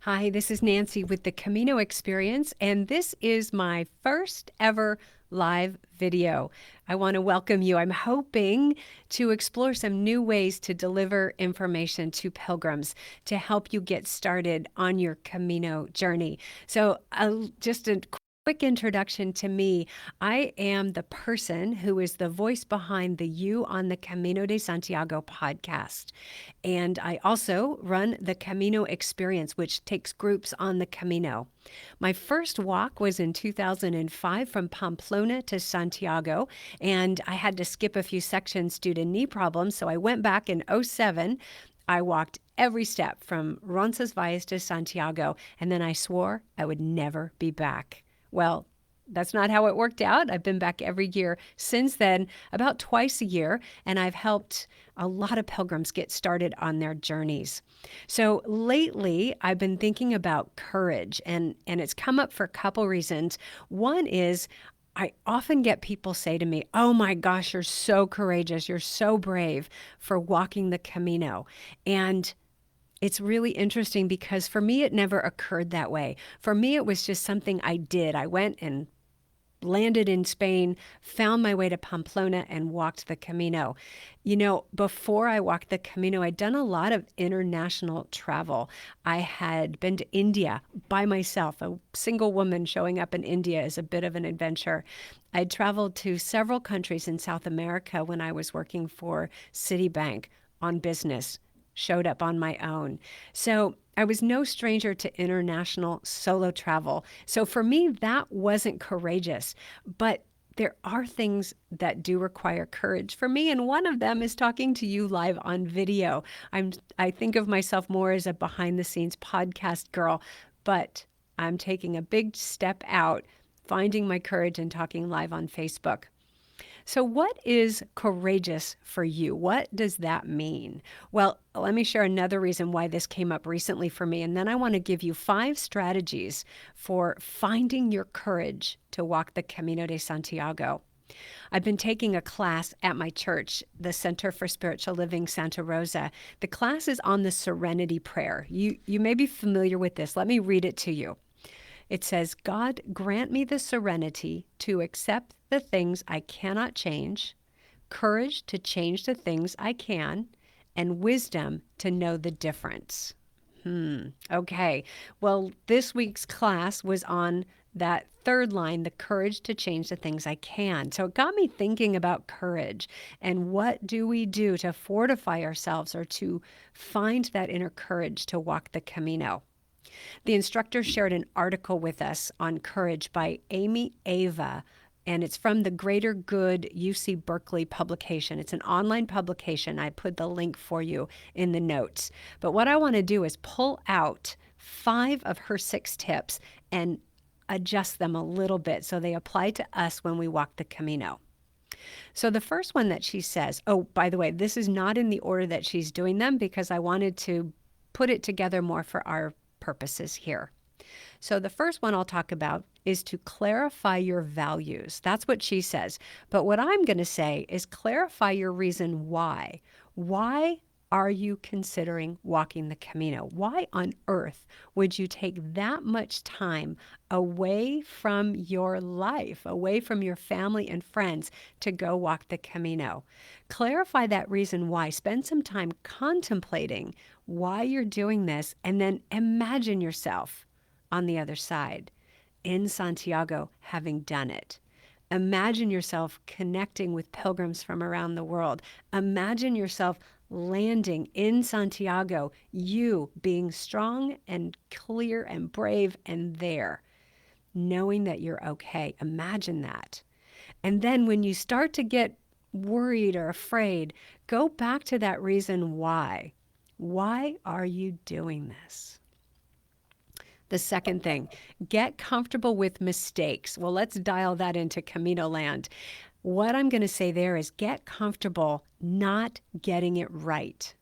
Hi, this is Nancy with the Camino Experience, and this is my first ever live video. I want to welcome you. I'm hoping to explore some new ways to deliver information to pilgrims to help you get started on your Camino journey. So, just a quick introduction to me. I am the person who is the voice behind the You on the Camino de Santiago podcast. And I also run the Camino Experience, which takes groups on the Camino. My first walk was in 2005 from Pamplona to Santiago, and I had to skip a few sections due to knee problems, so I went back in '07. I walked every step from Roncesvalles to Santiago, and then I swore I would never be back. Well, that's not how it worked out. I've been back every year since then, about twice a year, and I've helped a lot of pilgrims get started on their journeys. So lately, I've been thinking about courage, and it's come up for a couple reasons. One is I often get people say to me, "Oh my gosh, you're so courageous. You're so brave for walking the Camino." And it's really interesting because for me, it never occurred that way. For me, it was just something I did. I went and landed in Spain, found my way to Pamplona, and walked the Camino. You know, before I walked the Camino, I'd done a lot of international travel. I had been to India by myself. A single woman showing up in India is a bit of an adventure. I'd traveled to several countries in South America when I was working for Citibank on business, showed up on my own. So I was no stranger to international solo travel. So for me, that wasn't courageous. But there are things that do require courage for me, and one of them is talking to you live on video. I think of myself more as a behind the scenes podcast girl, but I'm taking a big step out, finding my courage and talking live on Facebook. So, what is courageous for you? What does that mean? Well, let me share another reason why this came up recently for me, and then I want to give you 5 strategies for finding your courage to walk the Camino de Santiago. I've been taking a class at my church, the Center for Spiritual Living Santa Rosa. The class is on the Serenity Prayer. You may be familiar with this. Let me read it to you. It says, "God, grant me the serenity to accept the things I cannot change, courage to change the things I can, and wisdom to know the difference." Okay. Well, this week's class was on that third line, the courage to change the things I can. So it got me thinking about courage and what do we do to fortify ourselves or to find that inner courage to walk the Camino. The instructor shared an article with us on courage by Amy Ava, and it's from the Greater Good UC Berkeley publication. It's an online publication. I put the link for you in the notes. But what I want to do is pull out 5 of her 6 tips and adjust them a little bit so they apply to us when we walk the Camino. So the first one that she says, oh, by the way, this is not in the order that she's doing them because I wanted to put it together more for our purposes here. So the first one I'll talk about is to clarify your values. That's what she says. But what I'm going to say is clarify your reason why. Why are you considering walking the Camino? Why on earth would you take that much time away from your life, away from your family and friends to go walk the Camino? Clarify that reason why. Spend some time contemplating why you're doing this, and then imagine yourself on the other side in Santiago having done it. Imagine yourself connecting with pilgrims from around the world. Imagine yourself landing in Santiago, you being strong and clear and brave and there, knowing that you're okay. Imagine that. And then when you start to get worried or afraid, go back to that reason why. Why are you doing this? The second thing, get comfortable with mistakes. Well, let's dial that into Camino land. What I'm going to say there is get comfortable not getting it right.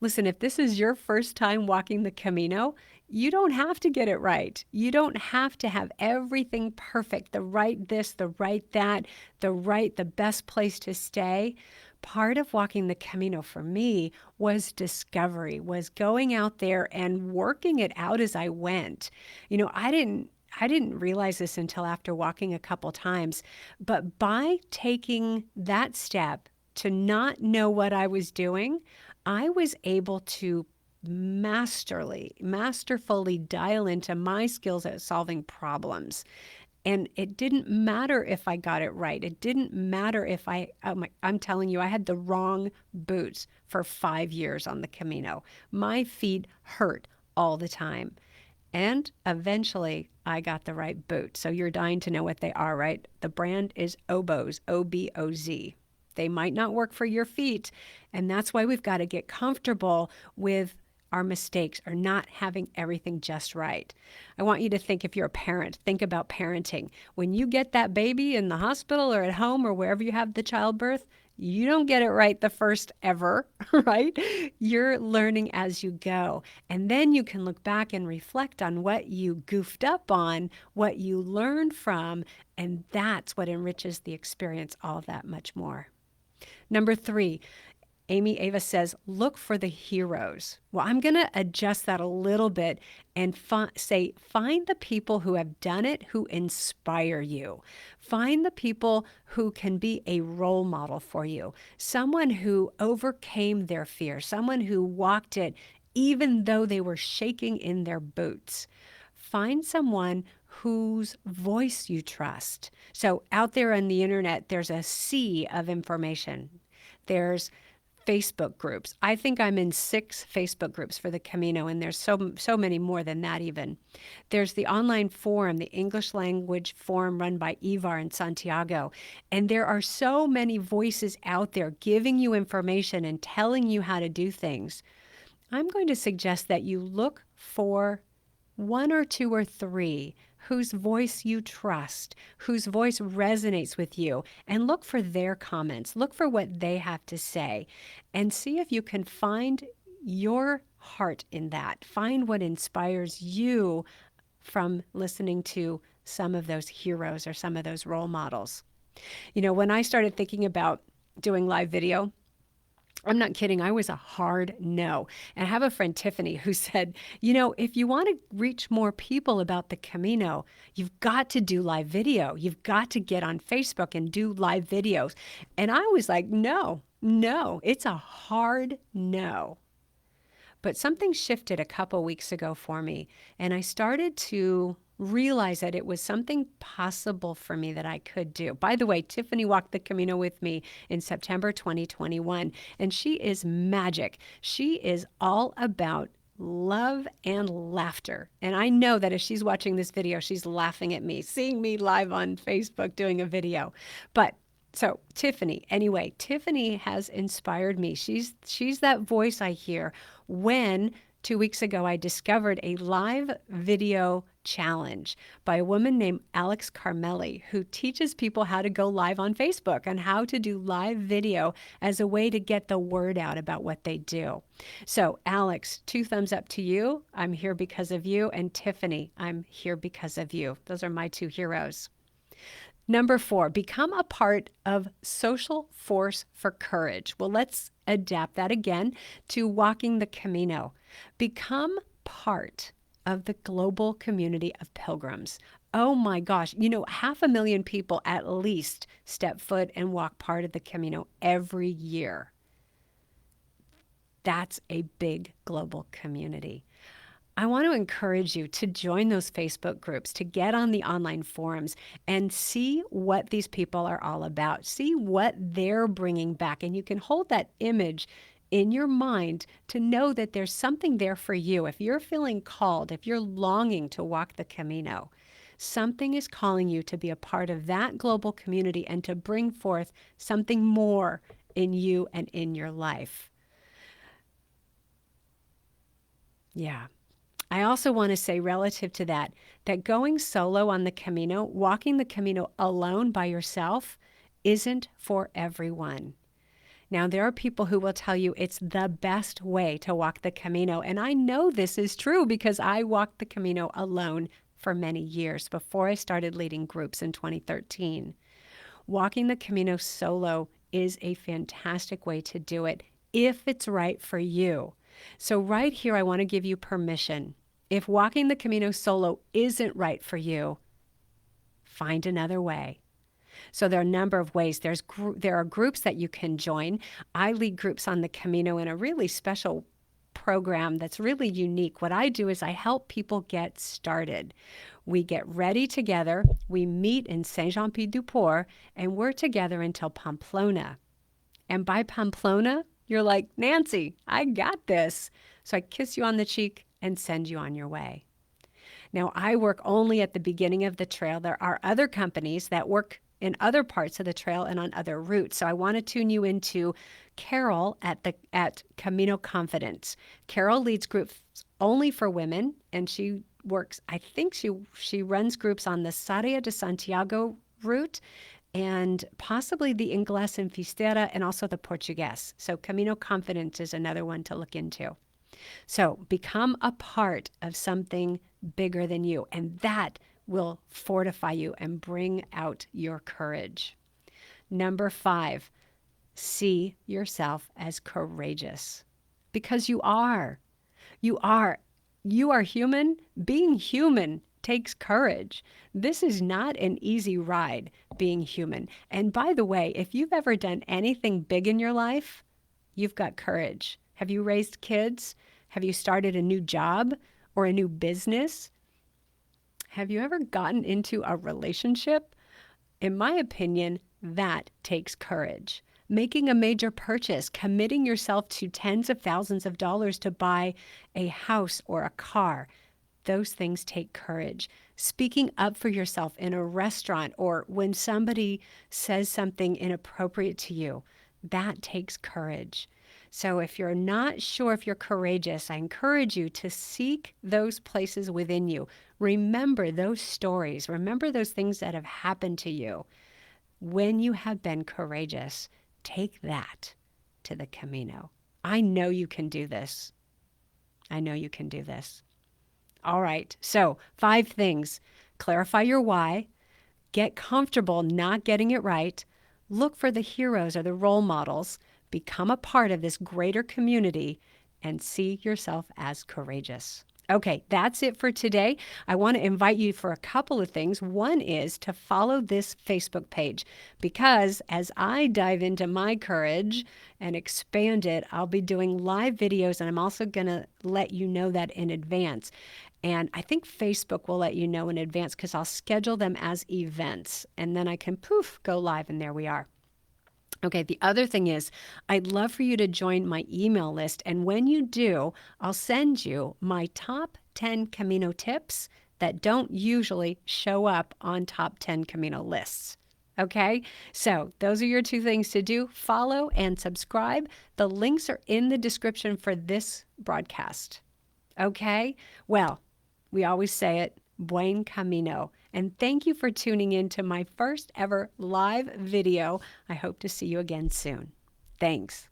Listen, if this is your first time walking the Camino, you don't have to get it right. You don't have to have everything perfect, the right this, the right that, the best place to stay. Part of walking the Camino for me was discovery, was going out there and working it out as I went. I didn't realize this until after walking a couple times, but by taking that step to not know what I was doing, I was able to masterfully dial into my skills at solving problems. And it didn't matter if I got it right. It didn't matter if I'm telling you, I had the wrong boots for 5 years on the Camino. My feet hurt all the time. And eventually I got the right boot. So you're dying to know what they are, right? The brand is Oboz, Oboz. They might not work for your feet. And that's why we've got to get comfortable with our mistakes or not having everything just right. I want you to think, if you're a parent, think about parenting. When you get that baby in the hospital or at home or wherever you have the childbirth, you don't get it right the first ever, right? You're learning as you go. And then you can look back and reflect on what you goofed up on, what you learned from, and that's what enriches the experience all that much more. Number 3, Amy Ava says, look for the heroes. Well, I'm going to adjust that a little bit and say, find the people who have done it, who inspire you. Find the people who can be a role model for you. Someone who overcame their fear, someone who walked it even though they were shaking in their boots. Find someone whose voice you trust. So out there on the internet, there's a sea of information. There's Facebook groups. I think I'm in 6 Facebook groups for the Camino, and there's so many more than that even. There's the online forum, the English language forum run by Ivar in Santiago. And there are so many voices out there giving you information and telling you how to do things. I'm going to suggest that you look for 1 or 2 or 3 whose voice you trust, whose voice resonates with you, and look for their comments. Look for what they have to say and see if you can find your heart in that. Find what inspires you from listening to some of those heroes or some of those role models. When I started thinking about doing live video, I'm not kidding. I was a hard no. And I have a friend, Tiffany, who said, if you want to reach more people about the Camino, you've got to do live video. You've got to get on Facebook and do live videos. And I was like, no, it's a hard no. But something shifted a couple weeks ago for me, and I started to realize that it was something possible for me that I could do. By the way, Tiffany walked the Camino with me in September 2021, and she is magic. She is all about love and laughter. And I know that if she's watching this video, she's laughing at me, seeing me live on Facebook doing a video. So Tiffany has inspired me. She's that voice I hear when 2 weeks ago I discovered a live video challenge by a woman named Alex Carmelli, who teaches people how to go live on Facebook and how to do live video as a way to get the word out about what they do. So Alex, 2 thumbs up to you. I'm here because of you. And Tiffany, I'm here because of you. Those are my 2 heroes. Number 4, become a part of Social Force for Courage. Well, let's adapt that again to walking the Camino. Become part of the global community of pilgrims. Oh my gosh, 500,000 people at least step foot and walk part of the Camino every year. That's a big global community. I want to encourage you to join those Facebook groups, to get on the online forums and see what these people are all about. See what they're bringing back. And you can hold that image in your mind to know that there's something there for you. If you're feeling called, if you're longing to walk the Camino, something is calling you to be a part of that global community and to bring forth something more in you and in your life. Yeah. I also want to say relative to that going solo on the Camino, walking the Camino alone by yourself, isn't for everyone. Now, there are people who will tell you it's the best way to walk the Camino. And I know this is true because I walked the Camino alone for many years before I started leading groups in 2013. Walking the Camino solo is a fantastic way to do it if it's right for you. So right here, I want to give you permission. If walking the Camino solo isn't right for you, find another way. So there are a number of ways. There are groups that you can join. I lead groups on the Camino in a really special program that's really unique. What I do is I help people get started. We get ready together. We meet in Saint-Jean-Pied-du-Port, and we're together until Pamplona. And by Pamplona, you're like, Nancy, I got this. So I kiss you on the cheek and send you on your way. Now, I work only at the beginning of the trail. There are other companies that work in other parts of the trail and on other routes. So I want to tune you into Carol at Camino Confidence. Carol leads groups only for women, and she works, I think she runs groups on the Camino de Santiago route and possibly the Ingles and Fistera and also the Portuguese. So Camino Confidence is another one to look into. So become a part of something bigger than you, and that will fortify you and bring out your courage. Number 5, see yourself as courageous, because you are. You are. You are human. Being human takes courage. This is not an easy ride, being human. And by the way, if you've ever done anything big in your life, you've got courage. Have you raised kids? Have you started a new job or a new business? Have you ever gotten into a relationship? In my opinion, that takes courage. Making a major purchase, committing yourself to tens of thousands of dollars to buy a house or a car, those things take courage. Speaking up for yourself in a restaurant or when somebody says something inappropriate to you, that takes courage. So if you're not sure if you're courageous, I encourage you to seek those places within you. Remember those stories. Remember those things that have happened to you. When you have been courageous, take that to the Camino. I know you can do this. I know you can do this. All right, so 5 things. Clarify your why. Get comfortable not getting it right. Look for the heroes or the role models. Become a part of this greater community and see yourself as courageous. Okay, that's it for today. I want to invite you for a couple of things. One is to follow this Facebook page because as I dive into my courage and expand it, I'll be doing live videos, and I'm also going to let you know that in advance. And I think Facebook will let you know in advance because I'll schedule them as events, and then I can go live, and there we are. Okay, the other thing is I'd love for you to join my email list. And when you do, I'll send you my top 10 Camino tips that don't usually show up on top 10 Camino lists. Okay, so those are your 2 things to do. Follow and subscribe. The links are in the description for this broadcast. Okay, well, we always say it, buen camino. And thank you for tuning in to my first ever live video. I hope to see you again soon. Thanks.